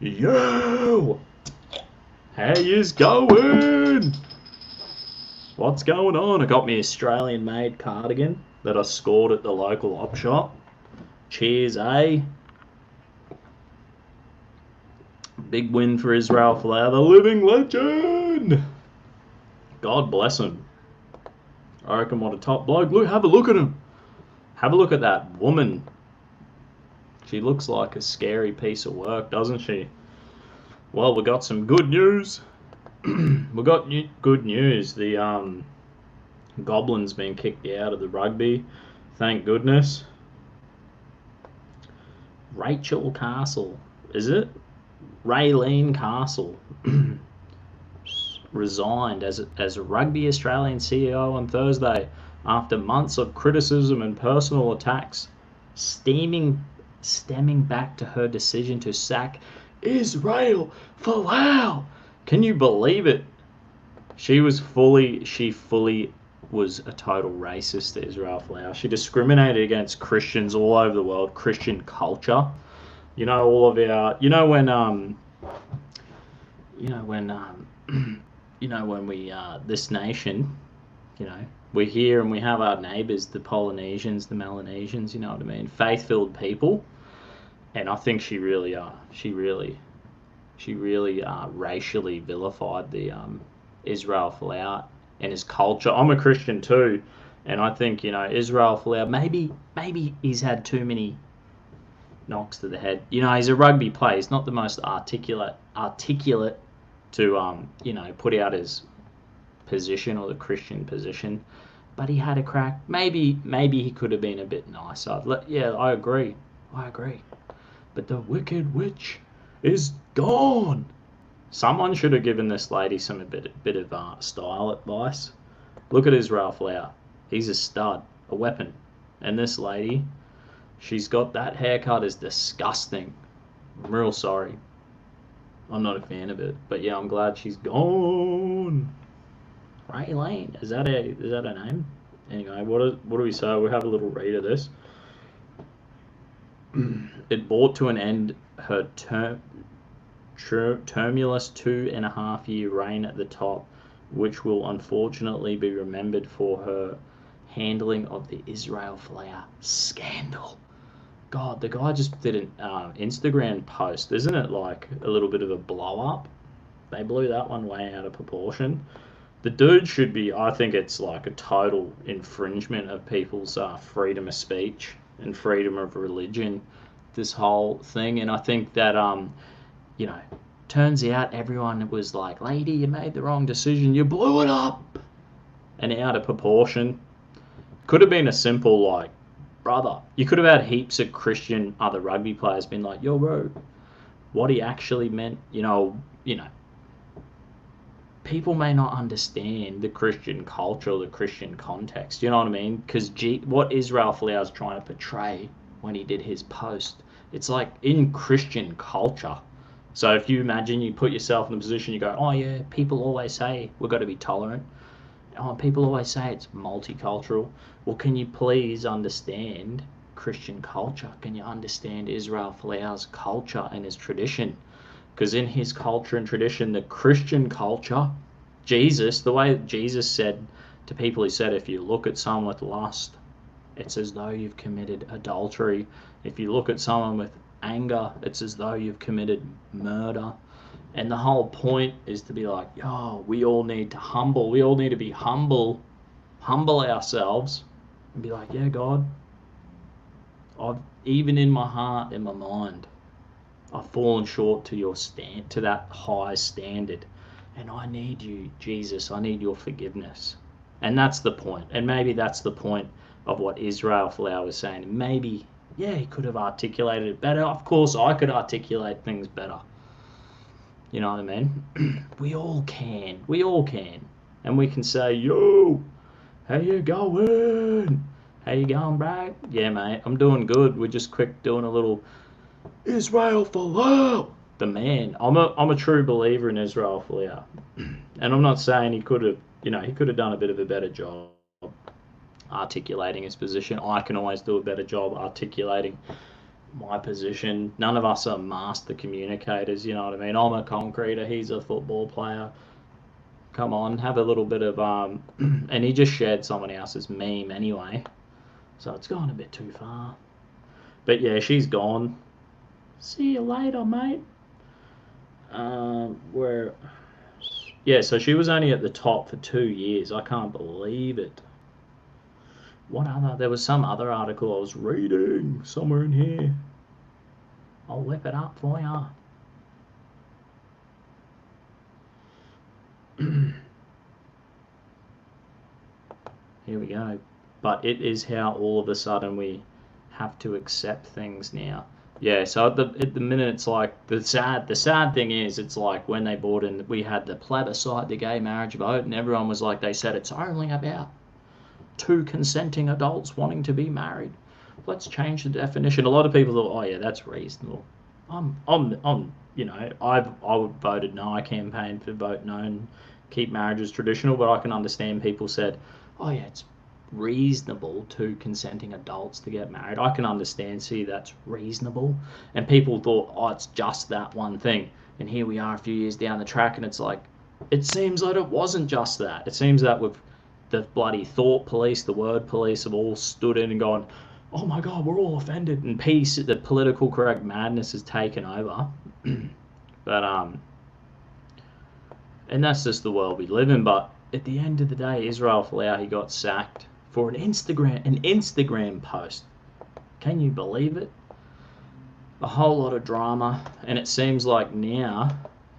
Yo! How yous going? What's going on? I got me Australian-made cardigan that I scored at the local op shop. Cheers, eh? Big win for Israel Folau, the living legend! God bless him. I reckon what a top bloke. Look, have a look at him. Have a look at that woman. She looks like a scary piece of work, doesn't she? Well, we got some good news. We got good news. The Goblin's been kicked out of the rugby. Thank goodness. Rachel Castle, is it? Raelene Castle resigned as a Rugby Australian CEO on Thursday after months of criticism and personal attacks, stemming back to her decision to sack Israel Folau. Can you believe it? She fully was a total racist to Israel Folau. She discriminated against Christians all over the world, Christian culture. You know, all of our, you know when we this nation, we're here and we have our neighbours, the Polynesians, the Melanesians, you know what I mean, faith-filled people, and I think she really racially vilified the Israel Folau and his culture. I'm a Christian too, and I think Israel Folau, maybe he's had too many knocks to the head. He's a rugby player. He's not the most articulate to put out his position or the Christian position, but he had a crack. Maybe he could have been a bit nicer. Yeah, I agree. But the wicked witch is gone. Someone should have given this lady some bit of style advice. Look at Israel Folau. He's a stud, a weapon, and this lady, she's got that haircut is disgusting. I'm real sorry. I'm not a fan of it, but yeah, I'm glad she's gone. Raelene, is that her name? Anyway, what do we say? We'll have a little read of this. It brought to an end her tumultuous 2.5-year reign at the top, which will unfortunately be remembered for her handling of the Israel Folau scandal. God, the guy just did an Instagram post. Isn't it like a little bit of a blow up? They blew that one way out of proportion. The dude should be, I think it's like a total infringement of people's freedom of speech and freedom of religion, this whole thing. And I think that, turns out everyone was like, lady, you made the wrong decision. You blew it up. And out of proportion. Could have been a simple, like, brother. You could have had heaps of Christian other rugby players been like, yo, bro, what he actually meant, people may not understand the Christian culture or the Christian context, you know what I mean? Because what Israel Folau is trying to portray when he did his post, it's like in Christian culture. So if you imagine you put yourself in the position, you go, oh yeah, people always say we've got to be tolerant. Oh, people always say it's multicultural. Well, can you please understand Christian culture? Can you understand Israel Folau's culture and his tradition? Because in his culture and tradition, the Christian culture, Jesus, the way Jesus said to people, he said, if you look at someone with lust, it's as though you've committed adultery. If you look at someone with anger, it's as though you've committed murder. And the whole point is to be like, yo, we all need to be humble ourselves and be like, yeah, God, even in my heart, in my mind, I've fallen short to that high standard. And I need you, Jesus, I need your forgiveness. And that's the point. And maybe that's the point of what Israel Folau was saying. Maybe, yeah, he could have articulated it better. Of course, I could articulate things better. You know what I mean? We all can. And we can say, yo, how you going? How you going, bro? Yeah, mate, I'm doing good. We're just doing a little Israel Folau, the man. I'm a true believer in Israel Folau. And I'm not saying he could have done a bit of a better job articulating his position. I can always do a better job articulating my position. None of us are master communicators, you know what I mean? I'm a concreter, he's a football player. Come on, have a little bit of and he just shared someone else's meme anyway, so it's gone a bit too far. But yeah, she's gone. See you later, mate. Where Yeah, so she was only at the top for 2 years. I can't believe it. There was some other article I was reading somewhere in here. I'll whip it up for ya. Here we go. But it is how all of a sudden we have to accept things now. Yeah, so at the minute it's like the sad thing is it's like when they brought in, we had the plebiscite, the gay marriage vote, and everyone was like, they said it's only about two consenting adults wanting to be married. Let's change the definition. A lot of people thought, oh yeah, that's reasonable. I would voted no. I campaigned for vote no and keep marriages traditional, but I can understand people said, oh yeah, it's reasonable to consenting adults to get married. I can understand, see, that's reasonable. And people thought, oh, it's just that one thing. And here we are a few years down the track, and it's like, it seems like it wasn't just that. It seems that with the bloody thought police, the word police have all stood in and gone, oh my God, we're all offended. And peace, the political correct madness has taken over. But, and that's just the world we live in. But at the end of the day, Israel Folau, he got sacked for an Instagram post. Can you believe it? A whole lot of drama. And it seems like now,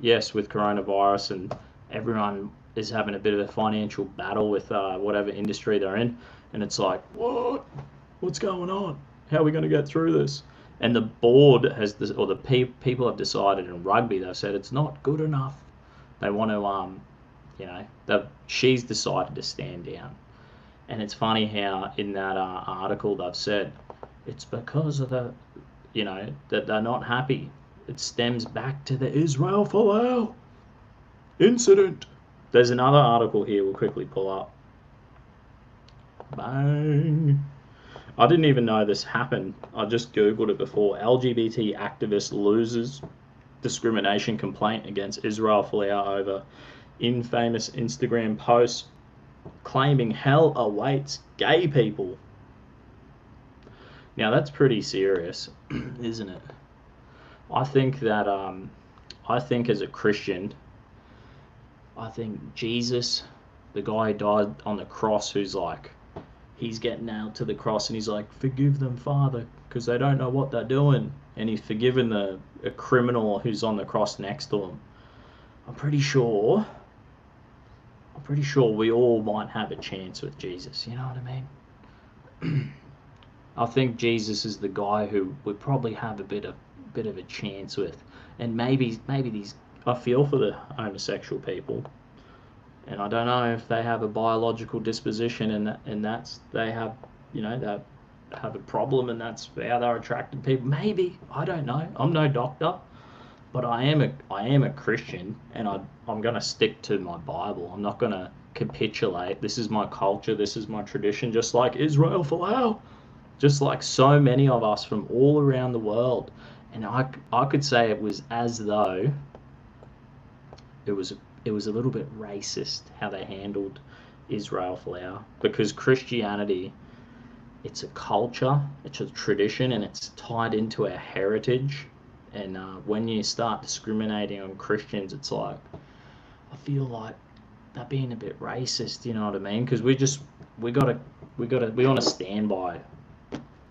yes, with coronavirus and everyone is having a bit of a financial battle with whatever industry they're in, and it's like, what's going on? How are we going to get through this? And the board has this, or the people have decided in rugby, they've said it's not good enough. They want to, she's decided to stand down. And it's funny how in that article they've said it's because of that they're not happy. It stems back to the Israel Folau incident. There's another article here we'll quickly pull up. Bang. I didn't even know this happened. I just Googled it before. LGBT activist loses discrimination complaint against Israel Folau over infamous Instagram post claiming hell awaits gay people. Now that's pretty serious, isn't it? I think that as a Christian, I think Jesus, the guy who died on the cross, who's like, he's getting nailed to the cross and he's like, forgive them, Father, because they don't know what they're doing. And he's forgiven a criminal who's on the cross next to him. I'm pretty sure we all might have a chance with Jesus, you know what I mean? I think Jesus is the guy who would probably have a bit of a chance with. And maybe these, I feel for the homosexual people. And I don't know if they have a biological disposition and that's they have they have a problem and that's how they're attracted to people. Maybe, I don't know. I'm no doctor, but I am a Christian and I'm gonna stick to my Bible. I'm not gonna capitulate. This is my culture. This is my tradition. Just like Israel Folau, just like so many of us from all around the world. And I could say it was as though it was a little bit racist how they handled Israel Folau, because Christianity, it's a culture, it's a tradition, and it's tied into our heritage. And when you start discriminating on Christians, it's like, I feel like they're being a bit racist, you know what I mean? Because we want to stand by.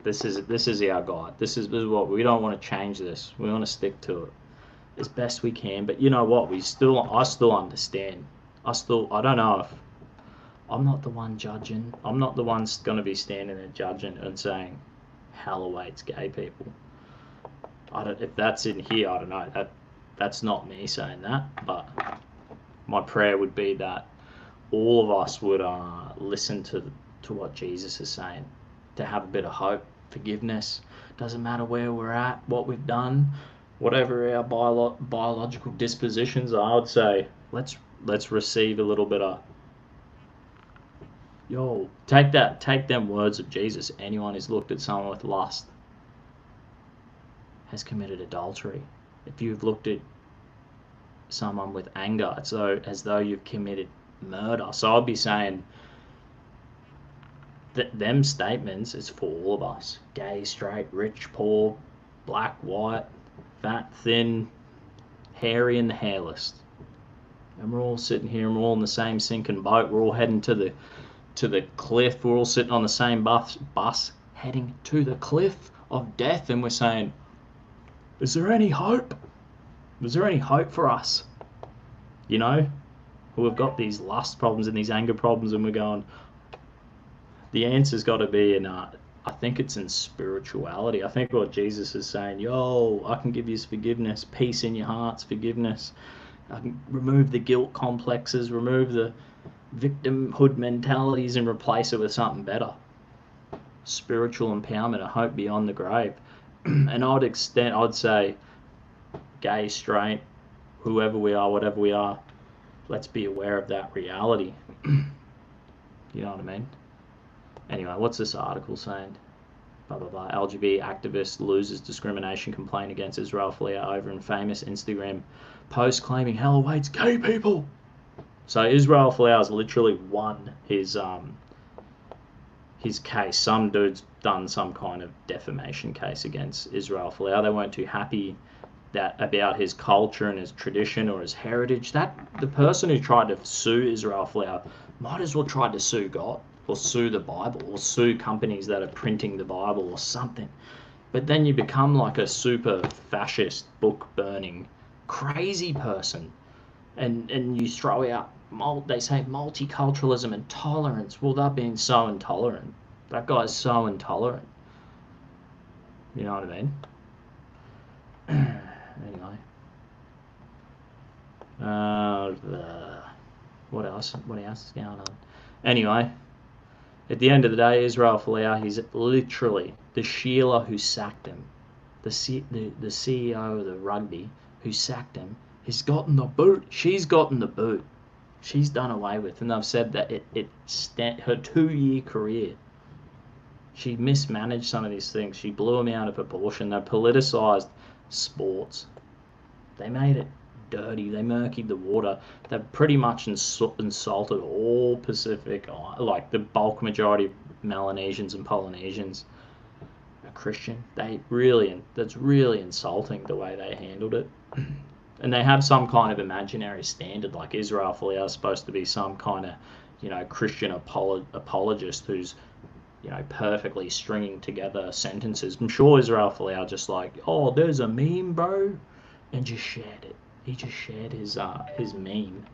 This is our God. This is what we don't want to change. This we want to stick to it as best we can. But you know what? I still understand. I don't know if I'm not the one judging. I'm not the one going to be standing there judging and saying hell awaits gay people. If that's in here, I don't know. That's not me saying that. But my prayer would be that all of us would listen to what Jesus is saying, to have a bit of hope, forgiveness. Doesn't matter where we're at, what we've done, whatever our biological dispositions are. I would say let's receive a little bit of, take them words of Jesus. Anyone who's looked at someone with lust, has committed adultery. If you've looked at someone with anger, it's as though you've committed murder. So I'd be saying that them statements is for all of us. Gay, straight, rich, poor, black, white, fat, thin, hairy and the hairless. And we're all sitting here and we're all in the same sinking boat. We're all heading to the cliff. We're all sitting on the same bus heading to the cliff of death, and we're saying, is there any hope? Is there any hope for us? You know, we've got these lust problems and these anger problems, and we're going, the answer's got to be in, I think it's in spirituality. I think what Jesus is saying, yo, I can give you forgiveness, peace in your hearts, forgiveness. I can remove the guilt complexes, remove the victimhood mentalities, and replace it with something better. Spiritual empowerment, a hope beyond the grave. And I'd say, gay, straight, whoever we are, whatever we are, let's be aware of that reality. You know what I mean? Anyway, what's this article saying? Blah, blah, blah. LGBT activist loses discrimination complaint against Israel Folau over in famous Instagram post claiming hell awaits gay people. So Israel Folau has literally won his case. Some dude's done some kind of defamation case against Israel Folau. They weren't too happy about his culture and his tradition or his heritage. The person who tried to sue Israel Folau might as well try to sue God, or sue the Bible, or sue companies that are printing the Bible or something. But then you become like a super fascist, book-burning, crazy person. And you throw out, they say multiculturalism and tolerance. Well, they're being so intolerant. That guy's so intolerant. You know what I mean? Anyway. What else? What else is going on? Anyway, at the end of the day, Israel Folau, he's literally the Sheila who sacked him, the CEO of the rugby who sacked him, has gotten the boot. She's gotten the boot. She's done away with, and they've said that her 2-year career, she mismanaged some of these things. She blew them out of proportion. They politicised sports. They made it dirty. They murkied the water. They've pretty much insulted all Pacific, like the bulk majority of Melanesians and Polynesians are Christian. That's really insulting the way they handled it. And they have some kind of imaginary standard, like Israel Folau is supposed to be some kind of, Christian apologist who's, perfectly stringing together sentences. I'm sure Israel Folau just like, oh, there's a meme, bro, and just shared it. He just shared his meme,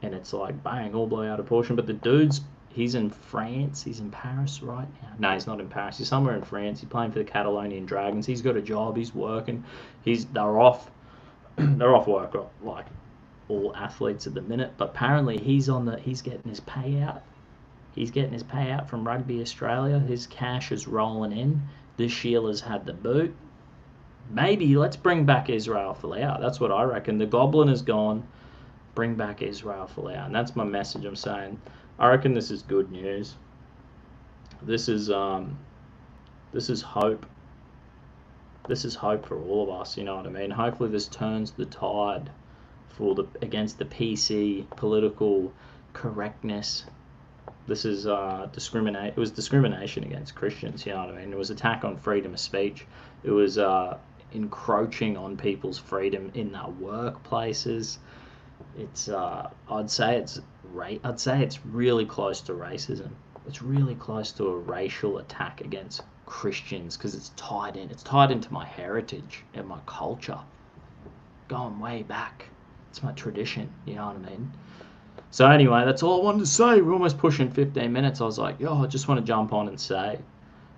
and it's like bang, all blown out of proportion. But the dude's, he's in France, he's in Paris right now. No, he's not in Paris. He's somewhere in France. He's playing for the Catalonian Dragons. He's got a job. He's working. They're off. They're off work like all athletes at the minute. But apparently he's getting his payout. He's getting his payout from Rugby Australia. His cash is rolling in. This Sheila's had the boot. Maybe let's bring back Israel Folau. That's what I reckon. The Goblin is gone. Bring back Israel Folau. And that's my message I'm saying. I reckon this is good news. This is hope. This is hope for all of us, you know what I mean? Hopefully this turns the tide against the PC political correctness. This is it was discrimination against Christians, you know what I mean? It was attack on freedom of speech. It was encroaching on people's freedom in their workplaces. It's I'd say it's really close to racism. It's really close to a racial attack against Christians because it's tied into my heritage and my culture, going way back. It's my tradition, you know what I mean? So anyway, that's all I wanted to say. We're almost pushing 15 minutes. I was like, I just want to jump on and say,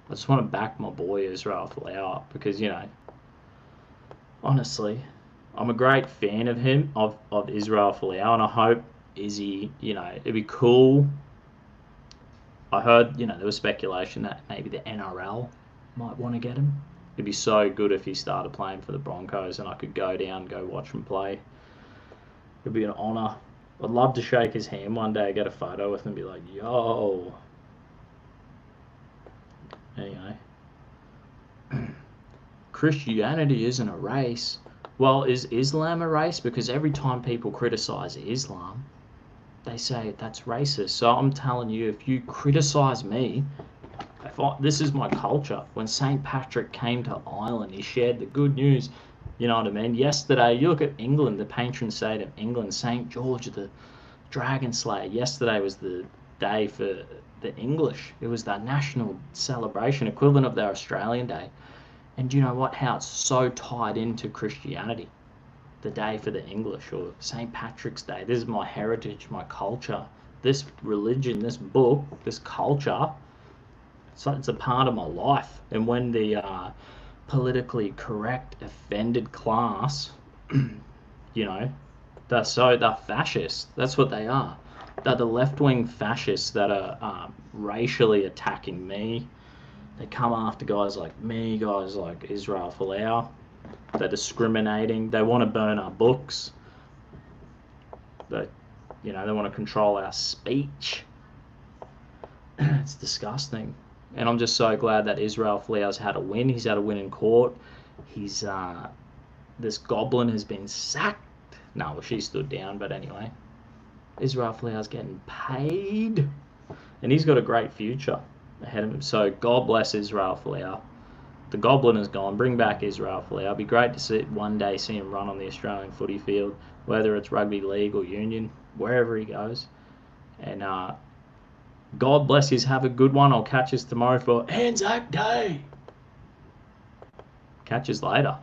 I just want to back my boy Israel Folau up because, honestly, I'm a great fan of him, of Israel Folau, and I hope Izzy, it'd be cool. I heard, there was speculation that maybe the NRL might want to get him. It'd be so good if he started playing for the Broncos and I could go watch him play. It'd be an honour. I'd love to shake his hand one day, get a photo with him and be like, yo. Anyway. Christianity isn't a race. Well, is Islam a race? Because every time people criticize Islam, they say that's racist. So I'm telling you, if you criticize me, this is my culture. When St. Patrick came to Ireland, he shared the good news. You know what I mean? Yesterday, you look at England, the patron saint of England, St. George the Dragon Slayer. Yesterday was the day for the English. It was their national celebration, equivalent of their Australian Day. And you know what? How it's so tied into Christianity. The day for the English, or St. Patrick's Day. This is my heritage, my culture. This religion, this book, this culture, so it's a part of my life. And when the politically correct, offended class, you know, they're fascists. That's what they are. They're the left-wing fascists that are racially attacking me. They come after guys like me, guys like Israel Folau. They're discriminating. They want to burn our books. They want to control our speech. It's disgusting. And I'm just so glad that Israel Folau's had a win. He's had a win in court. This goblin has been sacked. No, well, she stood down, but anyway. Israel Folau's getting paid. And he's got a great future ahead of him. So God bless Israel Folau. The goblin is gone. Bring back Israel Folau. It'd be great to one day see him run on the Australian footy field, whether it's rugby league or union, wherever he goes. And God bless yous. Have a good one. I'll catch yous tomorrow for Anzac Day. Catch yous later.